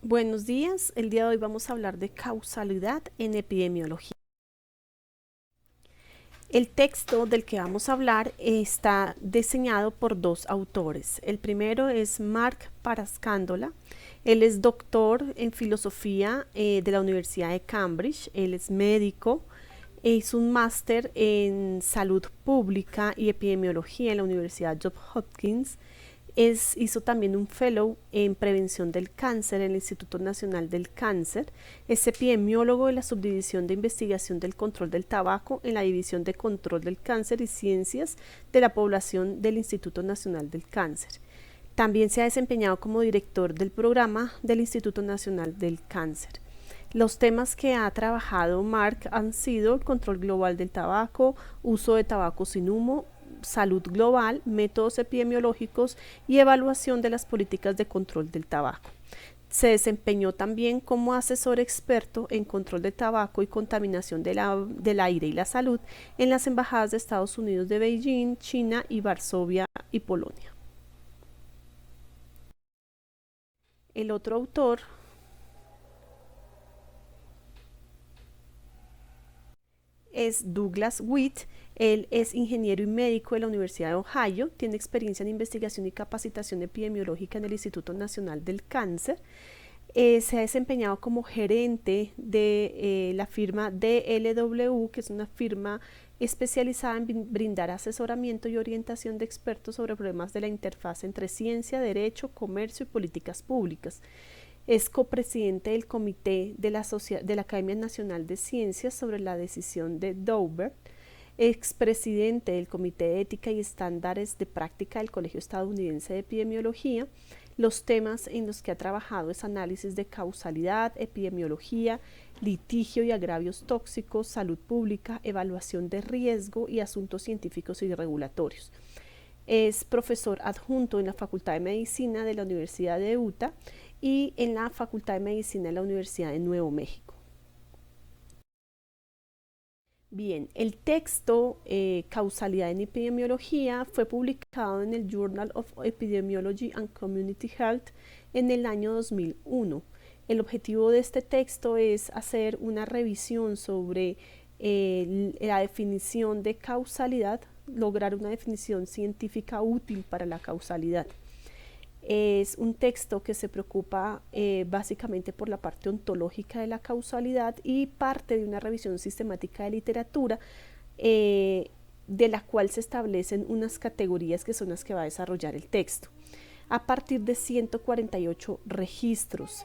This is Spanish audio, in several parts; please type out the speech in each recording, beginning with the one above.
Buenos días, el día de hoy vamos a hablar de causalidad en epidemiología. El texto del que vamos a hablar está diseñado por dos autores. El primero es Mark Parascandola. Él es doctor en filosofía de la Universidad de Cambridge. Él es médico. Hizo un máster en salud pública y epidemiología en la Universidad Johns Hopkins. Hizo también un fellow en prevención del cáncer en el Instituto Nacional del Cáncer. Es epidemiólogo de la Subdivisión de Investigación del Control del Tabaco en la División de Control del Cáncer y Ciencias de la Población del Instituto Nacional del Cáncer. También se ha desempeñado como director del programa del Instituto Nacional del Cáncer. Los temas que ha trabajado Mark han sido el control global del tabaco, uso de tabaco sin humo, salud global, métodos epidemiológicos y evaluación de las políticas de control del tabaco. Se desempeñó también como asesor experto en control de tabaco y contaminación del aire y la salud en las embajadas de Estados Unidos de Beijing, China y Varsovia y Polonia. El otro autor es Douglas Witt. Él es ingeniero y médico de la Universidad de Ohio, tiene experiencia en investigación y capacitación epidemiológica en el Instituto Nacional del Cáncer. Se ha desempeñado como gerente de la firma DLW, que es una firma especializada en brindar asesoramiento y orientación de expertos sobre problemas de la interfaz entre ciencia, derecho, comercio y políticas públicas. Es copresidente del comité de la Academia Nacional de Ciencias sobre la decisión de Dover, expresidente del Comité de Ética y Estándares de Práctica del Colegio Estadounidense de Epidemiología. Los temas en los que ha trabajado es análisis de causalidad, epidemiología, litigio y agravios tóxicos, salud pública, evaluación de riesgo y asuntos científicos y regulatorios. Es profesor adjunto en la Facultad de Medicina de la Universidad de Utah y en la Facultad de Medicina de la Universidad de Nuevo México. Bien, el texto Causalidad en Epidemiología fue publicado en el Journal of Epidemiology and Community Health en el año 2001. El objetivo de este texto es hacer una revisión sobre la definición de causalidad, lograr una definición científica útil para la causalidad. Es un texto que se preocupa básicamente por la parte ontológica de la causalidad y parte de una revisión sistemática de literatura de la cual se establecen unas categorías que son las que va a desarrollar el texto a partir de 148 registros.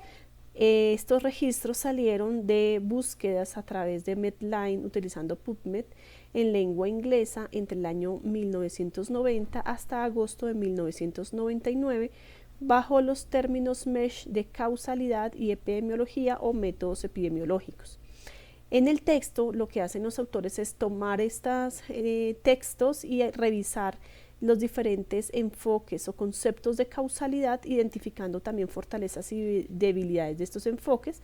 Estos registros salieron de búsquedas a través de Medline utilizando PubMed en lengua inglesa entre el año 1990 hasta agosto de 1999 bajo los términos MESH de causalidad y epidemiología o métodos epidemiológicos. En el texto lo que hacen los autores es tomar estos textos y revisar los diferentes enfoques o conceptos de causalidad, identificando también fortalezas y debilidades de estos enfoques,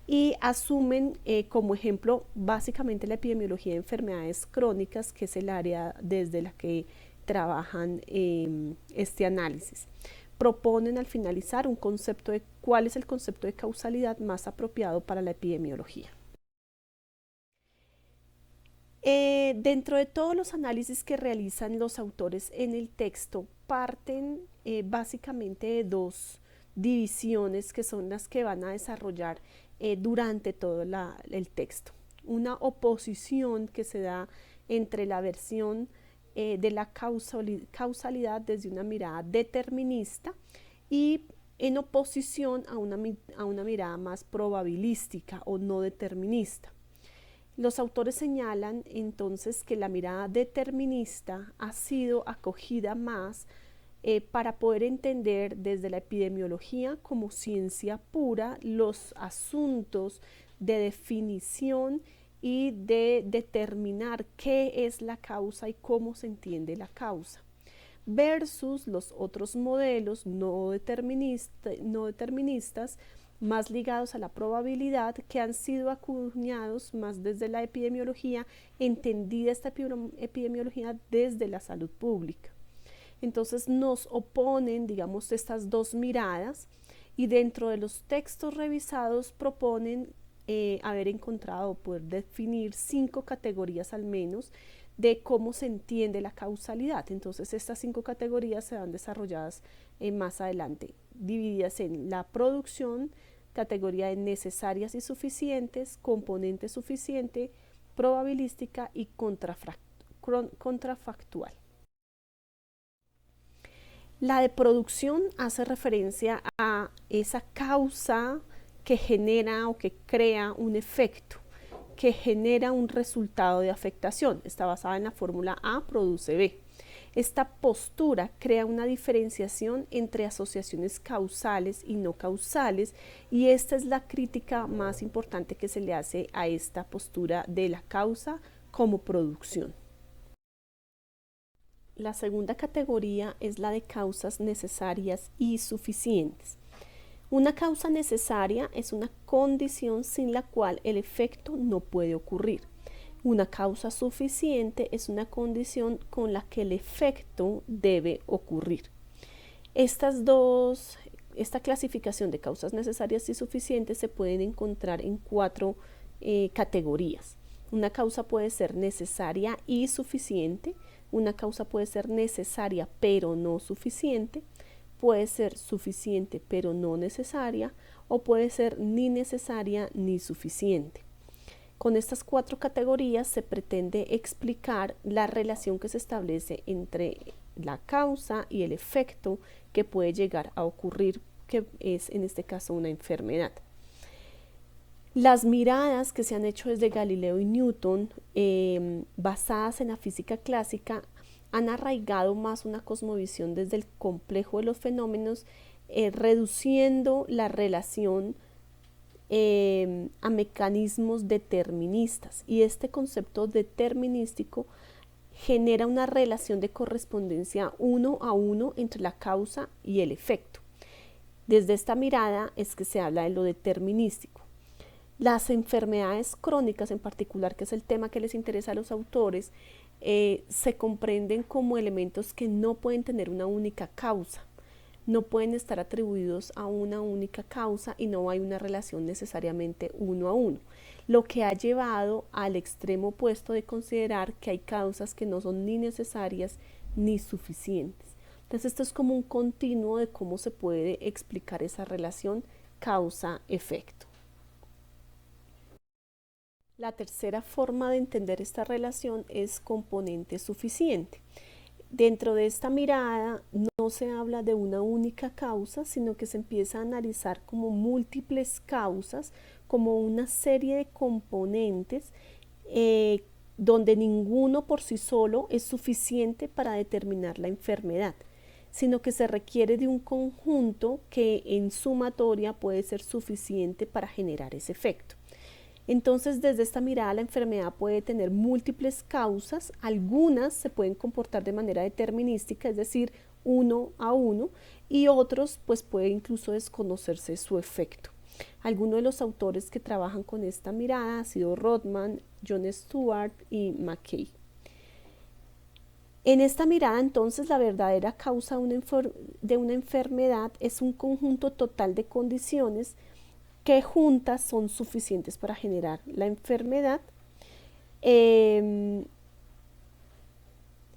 y asumen como ejemplo básicamente la epidemiología de enfermedades crónicas, que es el área desde la que trabajan este análisis. Proponen al finalizar un concepto de cuál es el concepto de causalidad más apropiado para la epidemiología. Dentro de todos los análisis que realizan los autores en el texto, parten básicamente de dos divisiones que son las que van a desarrollar durante todo el texto. Una oposición que se da entre la versión de la causalidad desde una mirada determinista y en oposición a una mirada más probabilística o no determinista. Los autores señalan entonces que la mirada determinista ha sido acogida más para poder entender desde la epidemiología como ciencia pura los asuntos de definición y de determinar qué es la causa y cómo se entiende la causa, versus los otros modelos no deterministas más ligados a la probabilidad, que han sido acuñados más desde la epidemiología, entendida esta epidemiología desde la salud pública. Entonces nos oponen, digamos, estas dos miradas y dentro de los textos revisados proponen haber encontrado o poder definir 5 categorías al menos de cómo se entiende la causalidad. Entonces estas 5 categorías serán desarrolladas más adelante, divididas en la producción, categoría de necesarias y suficientes, componente suficiente, probabilística y contrafactual. La de producción hace referencia a esa causa que genera o que crea un efecto, que genera un resultado de afectación. Está basada en la fórmula A produce B. Esta postura crea una diferenciación entre asociaciones causales y no causales, y esta es la crítica más importante que se le hace a esta postura de la causa como producción. La segunda categoría es la de causas necesarias y suficientes. Una causa necesaria es una condición sin la cual el efecto no puede ocurrir. Una causa suficiente es una condición con la que el efecto debe ocurrir. Esta clasificación de causas necesarias y suficientes se pueden encontrar en 4 categorías. Una causa puede ser necesaria y suficiente, una causa puede ser necesaria pero no suficiente, puede ser suficiente pero no necesaria, o puede ser ni necesaria ni suficiente. Con estas 4 categorías se pretende explicar la relación que se establece entre la causa y el efecto que puede llegar a ocurrir, que es en este caso una enfermedad. Las miradas que se han hecho desde Galileo y Newton, basadas en la física clásica, han arraigado más una cosmovisión desde el complejo de los fenómenos, reduciendo la relación a mecanismos deterministas, y este concepto determinístico genera una relación de correspondencia 1 a 1 entre la causa y el efecto. Desde esta mirada es que se habla de lo determinístico. Las enfermedades crónicas en particular, que es el tema que les interesa a los autores, se comprenden como elementos que no pueden tener una única causa, no pueden estar atribuidos a una única causa y no hay una relación necesariamente 1 a 1, lo que ha llevado al extremo opuesto de considerar que hay causas que no son ni necesarias ni suficientes. Entonces esto es como un continuo de cómo se puede explicar esa relación causa-efecto. La tercera forma de entender esta relación es componente suficiente. Dentro de esta mirada no se habla de una única causa, sino que se empieza a analizar como múltiples causas, como una serie de componentes donde ninguno por sí solo es suficiente para determinar la enfermedad, sino que se requiere de un conjunto que en sumatoria puede ser suficiente para generar ese efecto. Entonces, desde esta mirada, la enfermedad puede tener múltiples causas, algunas se pueden comportar de manera determinística, es decir, 1 a 1, y otros pues puede incluso desconocerse su efecto. Algunos de los autores que trabajan con esta mirada han sido Rodman, Jon Stewart y McKay. En esta mirada, entonces, la verdadera causa de una enfermedad es un conjunto total de condiciones que juntas son suficientes para generar la enfermedad.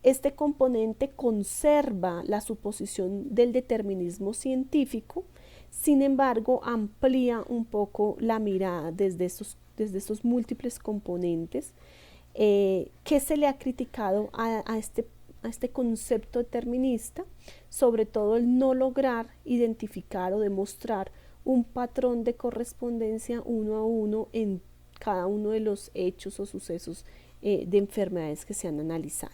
Este componente conserva la suposición del determinismo científico, sin embargo amplía un poco la mirada desde estos múltiples componentes, que se le ha criticado a este concepto determinista, sobre todo el no lograr identificar o demostrar un patrón de correspondencia 1 a 1 en cada uno de los hechos o sucesos de enfermedades que se han analizado.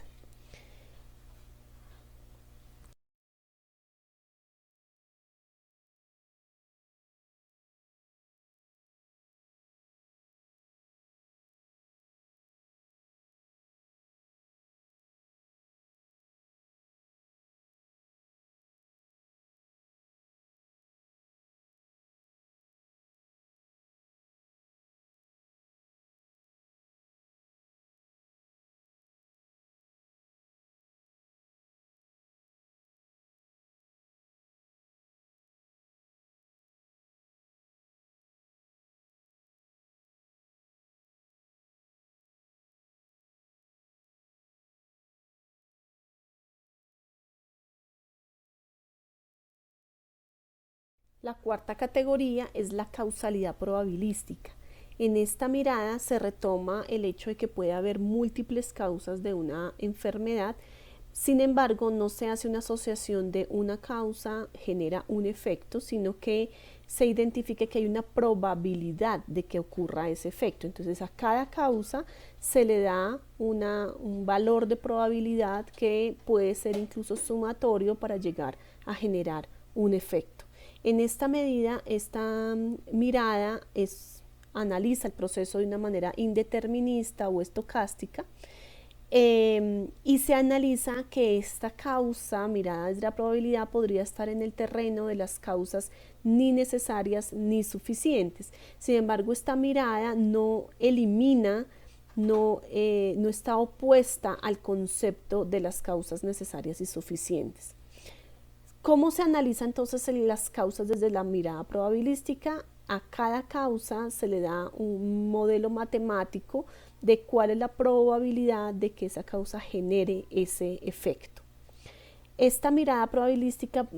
La cuarta categoría es la causalidad probabilística. En esta mirada se retoma el hecho de que puede haber múltiples causas de una enfermedad. Sin embargo, no se hace una asociación de una causa genera un efecto, sino que se identifique que hay una probabilidad de que ocurra ese efecto. Entonces, a cada causa se le da un valor de probabilidad que puede ser incluso sumatorio para llegar a generar un efecto. En esta medida, esta mirada analiza el proceso de una manera indeterminista o estocástica, y se analiza que esta causa, mirada desde la probabilidad, podría estar en el terreno de las causas ni necesarias ni suficientes. Sin embargo, esta mirada no elimina, no está opuesta al concepto de las causas necesarias y suficientes. ¿Cómo se analiza entonces las causas desde la mirada probabilística? A cada causa se le da un modelo matemático de cuál es la probabilidad de que esa causa genere ese efecto. Esta mirada probabilística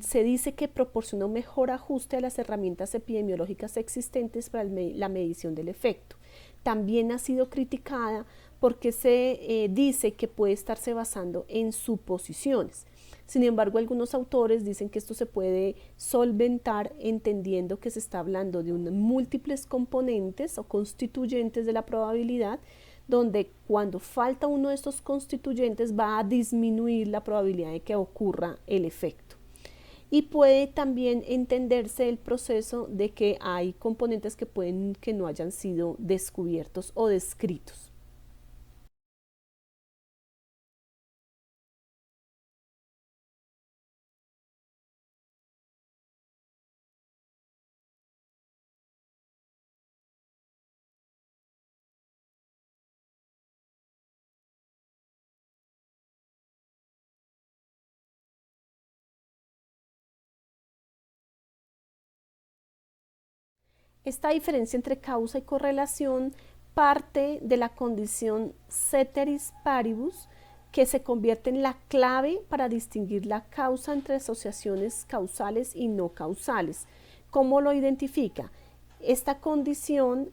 se dice que proporciona un mejor ajuste a las herramientas epidemiológicas existentes para la medición del efecto. También ha sido criticada porque se dice que puede estarse basando en suposiciones. Sin embargo, algunos autores dicen que esto se puede solventar entendiendo que se está hablando de múltiples componentes o constituyentes de la probabilidad, donde cuando falta uno de estos constituyentes va a disminuir la probabilidad de que ocurra el efecto. Y puede también entenderse el proceso de que hay componentes que pueden que no hayan sido descubiertos o descritos. Esta diferencia entre causa y correlación parte de la condición ceteris paribus, que se convierte en la clave para distinguir la causa entre asociaciones causales y no causales. ¿Cómo lo identifica? Esta condición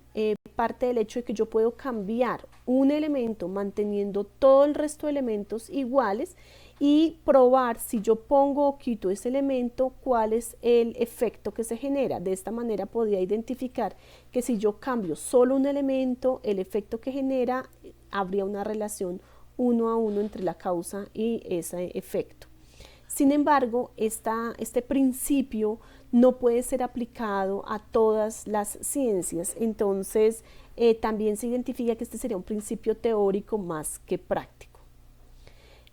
parte del hecho de que yo puedo cambiar un elemento manteniendo todo el resto de elementos iguales y probar si yo pongo o quito ese elemento cuál es el efecto que se genera. De esta manera podría identificar que si yo cambio solo un elemento, el efecto que genera habría una relación 1 a 1 entre la causa y ese efecto. Sin embargo, este principio no puede ser aplicado a todas las ciencias. Entonces, también se identifica que este sería un principio teórico más que práctico.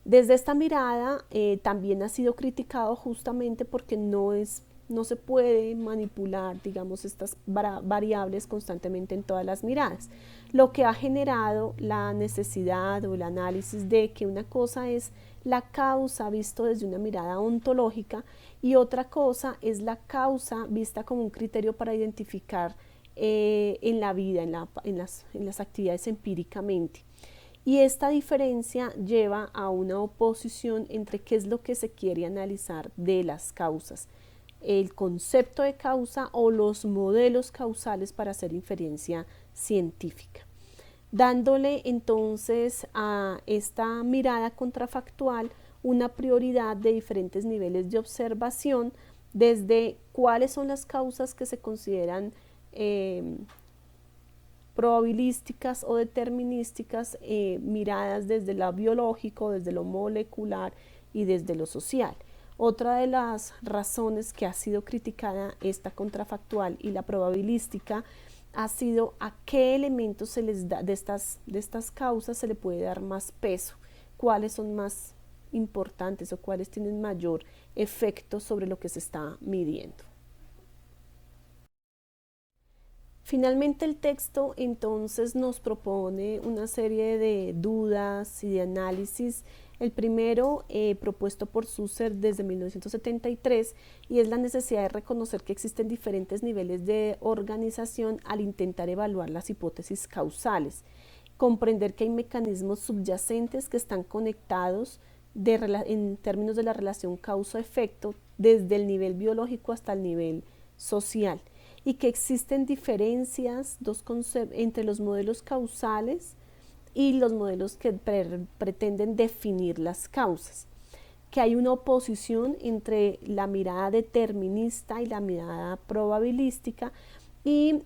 Desde esta mirada también ha sido criticado justamente porque no se puede manipular, digamos, estas variables constantemente en todas las miradas, lo que ha generado la necesidad o el análisis de que una cosa es la causa visto desde una mirada ontológica y otra cosa es la causa vista como un criterio para identificar en la vida, en las actividades empíricamente. Y esta diferencia lleva a una oposición entre qué es lo que se quiere analizar de las causas, el concepto de causa o los modelos causales para hacer inferencia científica, dándole entonces a esta mirada contrafactual una prioridad de diferentes niveles de observación, desde cuáles son las causas que se consideran probabilísticas o determinísticas, miradas desde lo biológico, desde lo molecular y desde lo social. Otra de las razones que ha sido criticada esta contrafactual y la probabilística ha sido a qué elementos se les da de estas causas se le puede dar más peso, cuáles son más importantes o cuáles tienen mayor efecto sobre lo que se está midiendo. Finalmente el texto entonces nos propone una serie de dudas y de análisis. El primero propuesto por Susser desde 1973 y es la necesidad de reconocer que existen diferentes niveles de organización al intentar evaluar las hipótesis causales, comprender que hay mecanismos subyacentes que están conectados en términos de la relación causa-efecto, desde el nivel biológico hasta el nivel social, y que existen diferencias entre los modelos causales y los modelos que pretenden definir las causas, que hay una oposición entre la mirada determinista y la mirada probabilística, y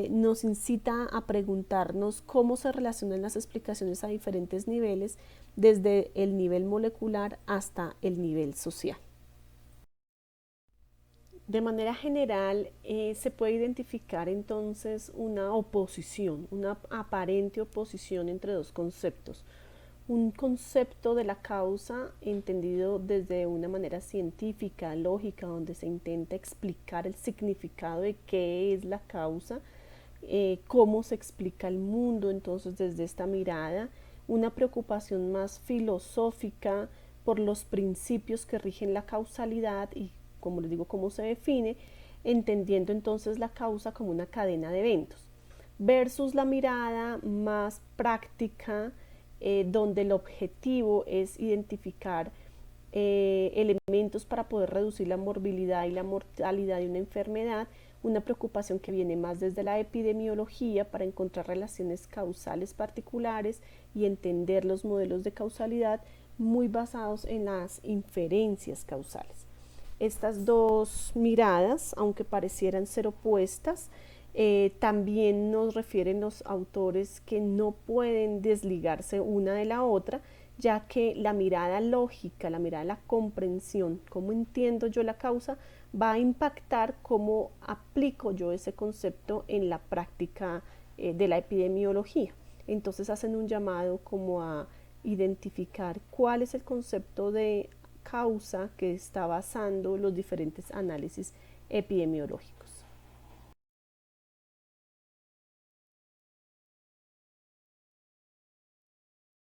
nos incita a preguntarnos cómo se relacionan las explicaciones a diferentes niveles, desde el nivel molecular hasta el nivel social. De manera general, se puede identificar entonces una oposición, una aparente oposición entre dos conceptos. Un concepto de la causa entendido desde una manera científica, lógica, donde se intenta explicar el significado de qué es la causa, cómo se explica el mundo, entonces desde esta mirada. Una preocupación más filosófica por los principios que rigen la causalidad y, como les digo, cómo se define, entendiendo entonces la causa como una cadena de eventos, versus la mirada más práctica, donde el objetivo es identificar elementos para poder reducir la morbilidad y la mortalidad de una enfermedad, una preocupación que viene más desde la epidemiología para encontrar relaciones causales particulares y entender los modelos de causalidad muy basados en las inferencias causales. Estas dos miradas, aunque parecieran ser opuestas, también nos refieren los autores que no pueden desligarse una de la otra, ya que la mirada lógica, la mirada de la comprensión, cómo entiendo yo la causa, va a impactar cómo aplico yo ese concepto en la práctica de la epidemiología. Entonces hacen un llamado como a identificar cuál es el concepto de causa que está basando los diferentes análisis epidemiológicos.